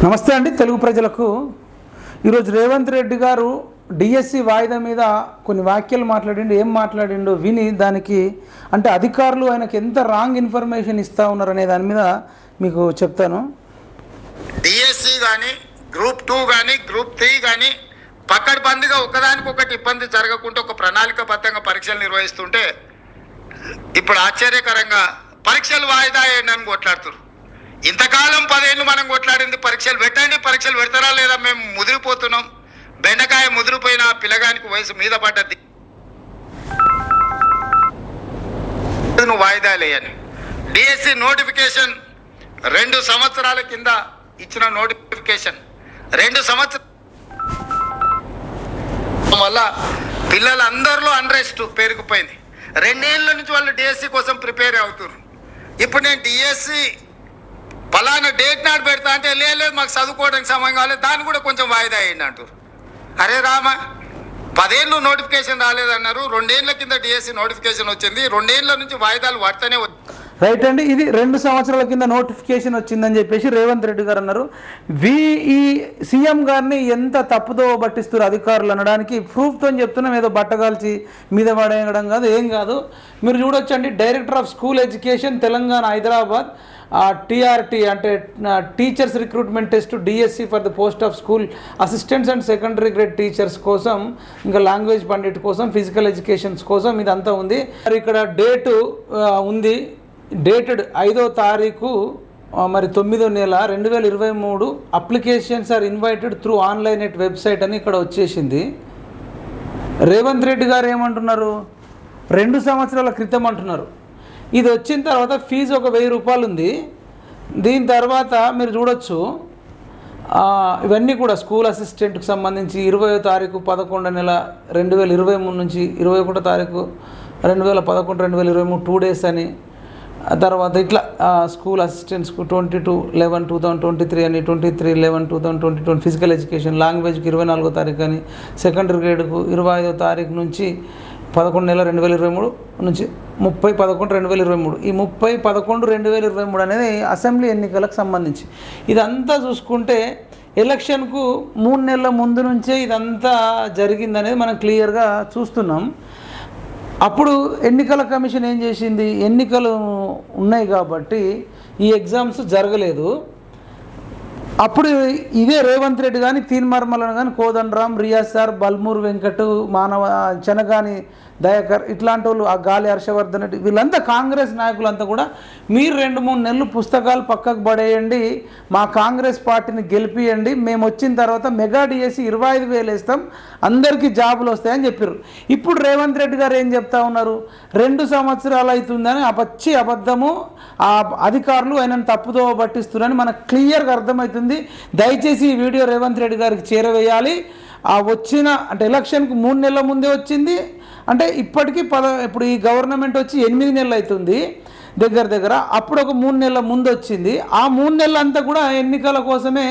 నమస్తే అండి. తెలుగు ప్రజలకు ఈరోజు రేవంత్ రెడ్డి గారు డిఎస్సి వాయిదా మీద కొన్ని వ్యాఖ్యలు మాట్లాడిండు. ఏం మాట్లాడిండో విని దానికి అంటే అధికారులు ఆయనకు ఎంత రాంగ్ ఇన్ఫర్మేషన్ ఇస్తూ ఉన్నారు అనే దాని మీద మీకు చెప్తాను. డిఎస్సి కానీ గ్రూప్ 2 కానీ గ్రూప్ 3 కానీ పక్కడబందిగా ఒకదానికొకటి ఇబ్బంది జరగకుండా ఒక ప్రణాళికాబద్ధంగా పరీక్షలు నిర్వహిస్తుంటే ఇప్పుడు ఆశ్చర్యకరంగా పరీక్షలు వాయిదా అయ్యండి అని కొట్లాడుతున్నారు. ఇంతకాలం 10 ఏళ్ళు మనం కొట్లాడింది పరీక్షలు పెట్టండి, పరీక్షలు పెడతారా లేదా, మేము ముదిరిపోతున్నాం. బెండకాయ ముదిరిపోయిన పిల్లగానికి వయసు మీద పడ్డది, నువ్వు వాయిదా లేయని. డిఎస్సి నోటిఫికేషన్ 2 సంవత్సరాల కింద ఇచ్చిన నోటిఫికేషన్ 2 సంవత్సరాల వల్ల పిల్లలందరిలో అన్రెస్ట్ పెరిగిపోయింది. 2 ఏళ్ళ నుంచి వాళ్ళు డిఎస్సి కోసం ప్రిపేర్ అవుతున్నారు. ఇప్పుడు నేను డిఎస్సి పలానా డేట్ నాడు పెడతా అంటే లేదు మాకు చదువుకోవడానికి సమయం కావాలి, దాన్ని కూడా కొంచెం వాయిదా అయ్యింది అంటారు. అరే రామా, 10 ఏళ్ళు నోటిఫికేషన్ రాలేదన్నారు, 2 ఏళ్ళ కింద డిఎస్సి నోటిఫికేషన్ వచ్చింది, 2 ఏళ్ళ నుంచి వాయిదాలు పడతానే రైట్ అండి. ఇది 2 సంవత్సరాల కింద నోటిఫికేషన్ వచ్చిందని చెప్పేసి రేవంత్ రెడ్డి గారు అన్నారు. ఈ సీఎం గారిని ఎంత తప్పుదో పట్టిస్తారు అధికారులు అనడానికి ప్రూఫ్తో చెప్తున్నాం. ఏదో బట్టగాల్చి మీద పడేయడం కాదు, ఏం కాదు. మీరు చూడొచ్చండి, director of school education Telangana Hyderabad TRT అంటే teachers recruitment test DSC for the post of school assistants and secondary grade teachers కోసం, ఇంకా లాంగ్వేజ్ పండిట్ కోసం, ఫిజికల్ ఎడ్యుకేషన్స్ కోసం ఇదంతా ఉంది. మరి ఇక్కడ డేటు ఉంది, డేటెడ్ 5వ తారీఖు మరి 9వ నెల 2023. Applications are invited through online at website అని ఇక్కడ వచ్చేసింది. రేవంత్ రెడ్డి గారు ఏమంటున్నారు, 2 సంవత్సరాల క్రితం అంటున్నారు. ఇది వచ్చిన తర్వాత ఫీజు ఒక 1000 రూపాయలు ఉంది. దీని తర్వాత మీరు చూడొచ్చు ఇవన్నీ కూడా స్కూల్ అసిస్టెంట్కి సంబంధించి 20వ తారీఖు 11వ నెల 2023 నుంచి 21వ తారీఖు 2011 2023 2 డేస్ అని. తర్వాత ఇట్లా స్కూల్ అసిస్టెంట్స్కు 22/11/2023 అని, 23/11/2022 ఫిజికల్ ఎడ్యుకేషన్ లాంగ్వేజ్కి 24వ తారీఖు అని, సెకండరీ గ్రేడ్కు 25వ తారీఖు నుంచి 11 నెల 2023 నుంచి 30/11/2023. ఈ 30/11/2023 అనేది అసెంబ్లీ ఎన్నికలకు సంబంధించి. ఇదంతా చూసుకుంటే ఎలక్షన్కు 3 నెలల ముందు నుంచే ఇదంతా జరిగిందనేది మనం క్లియర్గా చూస్తున్నాం. అప్పుడు ఎన్నికల కమిషన్ ఏం చేసింది, ఎన్నికలు ఉన్నాయి కాబట్టి ఈ ఎగ్జామ్స్ జరగలేదు. అప్పుడు ఇదే రేవంత్ రెడ్డి కానీ, తీన్మార్మలను కానీ, కోదండరాం, రియాజ్ సార్, బల్మూర్ వెంకట్, మానవ చెనగాని దయాకర్, ఇట్లాంటి వాళ్ళు, ఆ గాలి హర్షవర్ధన్ రెడ్డి, వీళ్ళంతా కాంగ్రెస్ నాయకులంతా కూడా మీరు 2-3 నెలలు పుస్తకాలు పక్కకు పడేయండి, మా కాంగ్రెస్ పార్టీని గెలిపియండి, మేము వచ్చిన తర్వాత మెగా డిఎస్సి 25,000 వేస్తాం, అందరికీ జాబులు వస్తాయని చెప్పారు. ఇప్పుడు రేవంత్ రెడ్డి గారు ఏం చెప్తా ఉన్నారు, 2 సంవత్సరాలు అవుతుందని పచ్చి అబద్ధము. ఆ అధికారులు ఆయనను తప్పుదో పట్టిస్తున్నారని మనకు క్లియర్గా అర్థమవుతుంది. దయచేసి ఈ వీడియో రేవంత్ రెడ్డి గారికి చేరవేయాలి. వచ్చిన అంటే ఎలక్షన్కు 3 నెలల ముందే వచ్చింది అంటే ఇప్పటికీ ఇప్పుడు ఈ గవర్నమెంట్ వచ్చి 8 నెలలు అవుతుంది దగ్గర. అప్పుడు ఒక 3 నెలల ముందు వచ్చింది. ఆ 3 నెలలంతా కూడా ఎన్నికల కోసమే,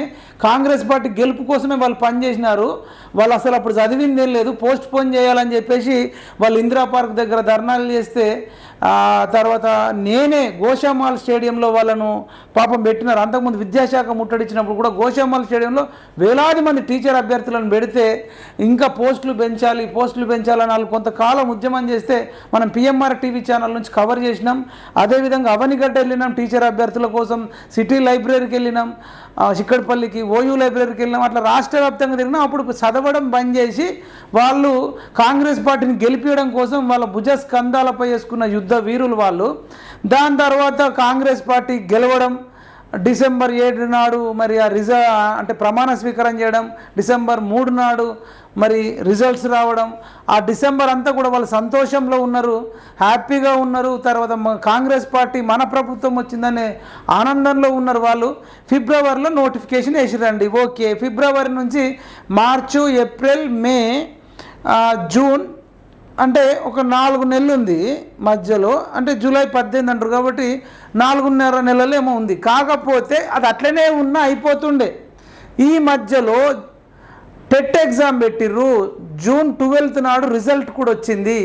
కాంగ్రెస్ పార్టీ గెలుపు కోసమే వాళ్ళు పనిచేసినారు. వాళ్ళు అసలు అప్పుడు చదివిందేం లేదు, పోస్ట్ పోన్ చేయాలని చెప్పేసి వాళ్ళు ఇందిరా పార్క్ దగ్గర ధర్నాలు చేస్తే తర్వాత నేనే గోషామాల్ స్టేడియంలో వాళ్ళను పాపం పెట్టినారు. అంతకుముందు విద్యాశాఖ ముట్టడిచ్చినప్పుడు కూడా గోషామాల్ స్టేడియంలో వేలాది మంది టీచర్ అభ్యర్థులను పెడితే ఇంకా పోస్టులు పెంచాలని వాళ్ళు కొంతకాలం ఉద్యమం చేస్తే మనం పిఎంఆర్ టీవీ ఛానల్ నుంచి కవర్ చేసినాం. అదేవిధంగా అవనిగడ్డ వెళ్ళినాం, టీచర్ అభ్యర్థుల కోసం సిటీ లైబ్రరీకి వెళ్ళినాం, చిక్కడపల్లికి ఓయూ లైబ్రరీకి వెళ్ళినాం, అట్లా రాష్ట్ర వ్యాప్తంగా తిరిగినాం. అప్పుడు చదవడం బంద్ చేసి వాళ్ళు కాంగ్రెస్ పార్టీని గెలిపించడం కోసం వాళ్ళ భుజస్కంధాలపై వేసుకున్న యుద్ధ వీరులు వాళ్ళు. దాని తర్వాత కాంగ్రెస్ పార్టీ గెలవడం, డిసెంబర్ 7 నాడు మరి అంటే ప్రమాణ స్వీకారం చేయడం, డిసెంబర్ 3 నాడు మరి రిజల్ట్స్ రావడం, ఆ డిసెంబర్ అంతా కూడా వాళ్ళు సంతోషంలో ఉన్నారు, హ్యాపీగా ఉన్నారు. తర్వాత కాంగ్రెస్ పార్టీ మన ప్రభుత్వం వచ్చిందనే ఆనందంలో ఉన్నారు వాళ్ళు. ఫిబ్రవరిలో నోటిఫికేషన్ వేసిరండి, ఓకే. ఫిబ్రవరి నుంచి మార్చు, ఏప్రిల్, మే, జూన్ అంటే ఒక 4 నెలలు ఉంది మధ్యలో. అంటే జూలై 18 అంటారు కాబట్టి 4.5 నెలలు ఏమో ఉంది. కాకపోతే అది అట్లనే ఉన్నా అయిపోతుండే. ఈ మధ్యలో టెట్ ఎగ్జామ్ పెట్టిర్రు. జూన్ 12 నాడు రిజల్ట్ కూడా వచ్చింది.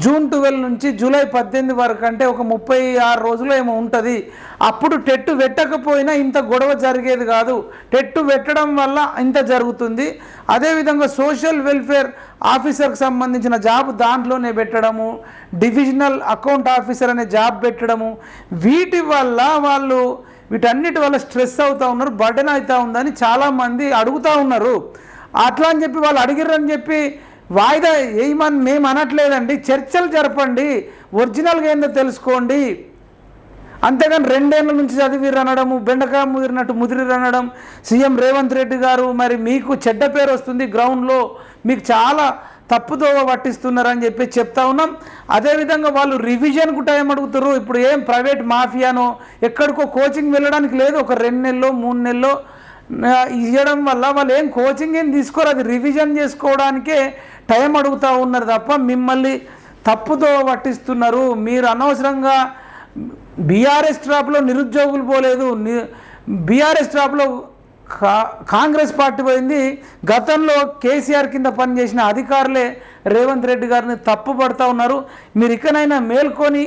జూన్ 12 నుంచి జూలై 18 వరకు, అంటే ఒక 36 రోజులు ఏమో ఉంటుంది. అప్పుడు టెట్ పెట్టకపోయినా ఇంత గొడవ జరిగేది కాదు. టెట్ పెట్టడం వల్ల ఇంత జరుగుతుంది. అదేవిధంగా సోషల్ వెల్ఫేర్ ఆఫీసర్కి సంబంధించిన జాబ్ దాంట్లోనే పెట్టడము, డివిజనల్ అకౌంట్ ఆఫీసర్ అనే జాబ్ పెట్టడము, వీటి వల్ల వాళ్ళు వీటన్నిటి వల్ల స్ట్రెస్ అవుతూ ఉన్నారు, బర్డెన్ అవుతూ ఉందని చాలామంది అడుగుతూ ఉన్నారు. అట్లా అని చెప్పి వాళ్ళు అడిగిర్రని చెప్పి వాయిదా వేయమని మేము అనట్లేదండి. చర్చలు జరపండి, ఒరిజినల్గా ఏందో తెలుసుకోండి. అంతేగాని 2 ఏళ్ళ నుంచి చదివిర్రు అనడము, బెండకాయ ముదిరినట్టు ముదిరిర్రు అనడం. సీఎం రేవంత్ రెడ్డి గారు మరి మీకు చెడ్డ పేరు వస్తుంది, గ్రౌండ్లో మీకు చాలా తప్పుదోవ పట్టిస్తున్నారని చెప్పి చెప్తా ఉన్నాం. అదేవిధంగా వాళ్ళు రివిజన్కు టైం అడుగుతారు. ఇప్పుడు ఏం ప్రైవేట్ మాఫియానో ఎక్కడికో కోచింగ్ వెళ్ళడానికి లేదు. ఒక 2 నెలలో 3 నెలలో ఇవ్వడం వల్ల వాళ్ళు ఏం కోచింగ్ ఏం తీసుకోరు, అది రివిజన్ చేసుకోవడానికే టైం అడుగుతూ ఉన్నారు తప్ప మిమ్మల్ని తప్పుతో పట్టిస్తున్నారు. మీరు అనవసరంగా బీఆర్ఎస్ ట్రాప్లో నిరుద్యోగులు పోలేదు, బీఆర్ఎస్ ట్రాప్లో కాంగ్రెస్ పార్టీ పోయింది. గతంలో కేసీఆర్ కింద పనిచేసిన అధికారులే రేవంత్ రెడ్డి గారిని తప్పు పడుతూ ఉన్నారు. మీరు ఇకనైనా మేల్కొని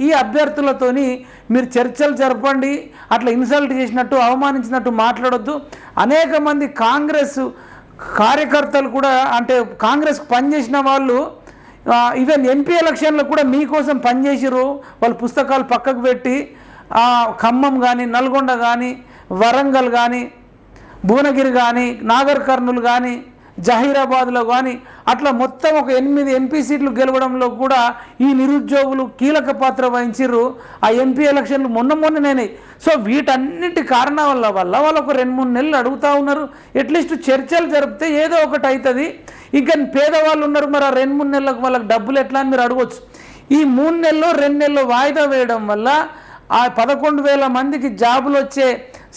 ఈ అభ్యర్థులతోని మీరు చర్చలు జరపండి. అట్లా ఇన్సల్ట్ చేసినట్టు అవమానించినట్టు మాట్లాడొద్దు. అనేక మంది కాంగ్రెస్ కార్యకర్తలు కూడా, అంటే కాంగ్రెస్కి పనిచేసిన వాళ్ళు ఈవెన్ ఎంపీ ఎలక్షన్లో కూడా మీకోసం పనిచేసిరు. వాళ్ళు పుస్తకాలు పక్కకు పెట్టి ఖమ్మం కానీ, నల్గొండ కానీ, వరంగల్ కానీ, భువనగిరి కానీ, నాగర్ కర్నూలు కానీ, జహీరాబాద్లో కానీ అట్లా మొత్తం ఒక 8 ఎంపీ సీట్లు గెలవడంలో కూడా ఈ నిరుద్యోగులు కీలక పాత్ర వహించారు. ఆ ఎంపీ ఎలక్షన్లు మొన్ననే. సో వీటన్నిటి కారణాల వల్ల వాళ్ళు ఒక 2-3 నెలలు అడుగుతూ ఉన్నారు. అట్లీస్ట్ చర్చలు జరిపితే ఏదో ఒకటి అవుతుంది. ఇంకా పేదవాళ్ళు ఉన్నారు, మరి ఆ 2-3 నెలలకు వాళ్ళకి డబ్బులు ఎట్లా అని మీరు అడగవచ్చు. ఈ 3 నెలలు 2 నెలలు వాయిదా వేయడం వల్ల ఆ 11,000 మందికి జాబులు వచ్చే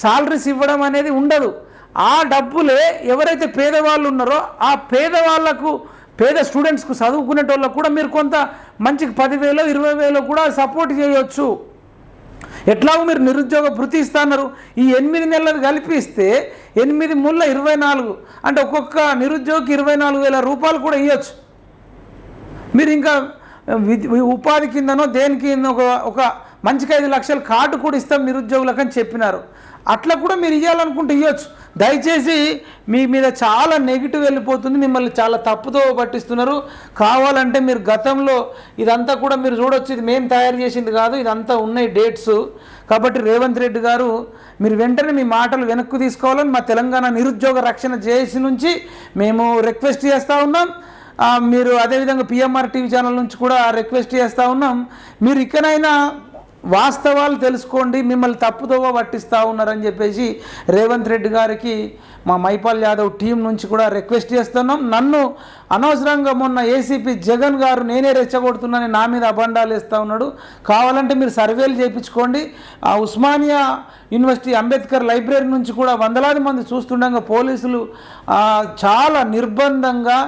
సాలరీస్ ఇవ్వడం అనేది ఉండదు. ఆ డబ్బులే ఎవరైతే పేదవాళ్ళు ఉన్నారో ఆ పేదవాళ్లకు, పేద స్టూడెంట్స్కు చదువుకునేటోళ్ళకు కూడా మీరు కొంత మంచికి 10,000 20,000 కూడా సపోర్ట్ చేయవచ్చు. ఎట్లాగో మీరు నిరుద్యోగ భృతి ఇస్తున్నారు. ఈ 8 నెలలు కలిపిస్తే 8 ముళ్ళ 24, అంటే ఒక్కొక్క నిరుద్యోగికి 24,000 రూపాయలు కూడా ఇవ్వచ్చు. మీరు ఇంకా ఉపాధి కిందనో దేనికి ఒక మంచికి 5 లక్షల కార్డు కూడా ఇస్తాం నిరుద్యోగులకు అని చెప్పినారు. అట్లా కూడా మీరు ఇవ్వాలనుకుంటే ఇవ్వచ్చు. దయచేసి మీ మీద చాలా నెగిటివ్ వెళ్ళిపోతుంది, మిమ్మల్ని చాలా తప్పుతో పట్టిస్తున్నారు. కావాలంటే మీరు గతంలో ఇదంతా కూడా మీరు చూడొచ్చు, ఇది మేము తయారు చేసింది కాదు, ఇదంతా ఉన్నాయి డేట్స్. కాబట్టి రేవంత్ రెడ్డి గారు మీరు వెంటనే మీ మాటలు వెనక్కు తీసుకోవాలని మా తెలంగాణ నిరుద్యోగ రక్షణ జేఏసీ నుంచి మేము రిక్వెస్ట్ చేస్తూ ఉన్నాం. మీరు అదేవిధంగా పిఎంఆర్ టీవీ ఛానల్ నుంచి కూడా రిక్వెస్ట్ చేస్తూ ఉన్నాం. మీరు ఇకనైనా వాస్తవాలు తెలుసుకోండి, మిమ్మల్ని తప్పుదోవ పట్టిస్తూ ఉన్నారని చెప్పేసి రేవంత్ రెడ్డి గారికి మా మైపాల్ యాదవ్ టీం నుంచి కూడా రిక్వెస్ట్ చేస్తున్నాం. నన్ను అనవసరంగా మొన్న ఏసీపీ జగన్ గారు నేనే రెచ్చగొడుతున్నానని నా మీద అబండాలు వేస్తూ ఉన్నాడు. కావాలంటే మీరు సర్వేలు చేయించుకోండి. ఉస్మానియా యూనివర్సిటీ అంబేద్కర్ లైబ్రరీ నుంచి కూడా వందలాది మంది చూస్తుండగా పోలీసులు చాలా నిర్బంధంగా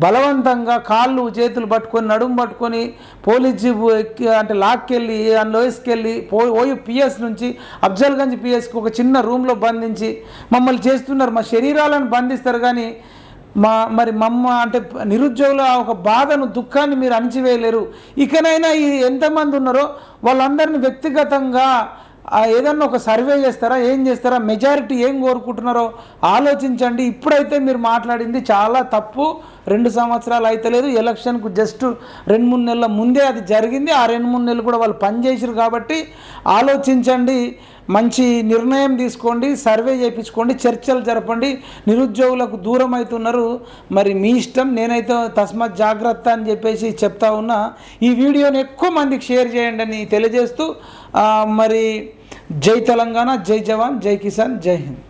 బలవంతంగా కాళ్ళు చేతులు పట్టుకొని నడుము పట్టుకొని పోలీస్ జీప్ అంటే లాక్కెళ్ళి అందులో వేసుకెళ్ళి పిఎస్ నుంచి అఫ్జల్గంజ్ పిఎస్కి ఒక చిన్న రూమ్లో బంధించి మమ్మల్ని చేస్తున్నారు. మా శరీరాలను బంధిస్తారు కానీ మరి అంటే నిరుద్యోగుల ఒక బాధను, దుఃఖాన్ని మీరు అణిచివేయలేరు. ఇకనైనా ఎంతమంది ఉన్నారో వాళ్ళందరినీ వ్యక్తిగతంగా ఏదన్నా ఒక సర్వే చేస్తారా, ఏం చేస్తారా, మెజారిటీ ఏం కోరుకుంటున్నారో ఆలోచించండి. ఇప్పుడైతే మీరు మాట్లాడింది చాలా తప్పు. 2 సంవత్సరాలు అయితలేదు, ఎలక్షన్కు జస్ట్ 2-3 నెలల ముందే అది జరిగింది. ఆ 2-3 నెలలు కూడా వాళ్ళు పనిచేసారు. కాబట్టి ఆలోచించండి, మంచి నిర్ణయం తీసుకోండి, సర్వే చేయించుకోండి, చర్చలు జరపండి. నిరుద్యోగులకు దూరం అవుతున్నారు, మరి మీ ఇష్టం. నేనైతే తస్మాత్ జాగ్రత్త అని చెప్పేసి చెప్తా ఉన్నా. ఈ వీడియోని ఎక్కువ మందికి షేర్ చేయండి అని తెలియజేస్తూ మరి జై తెలంగాణ, జై జవాన్, జై కిసాన్, జై హింద్.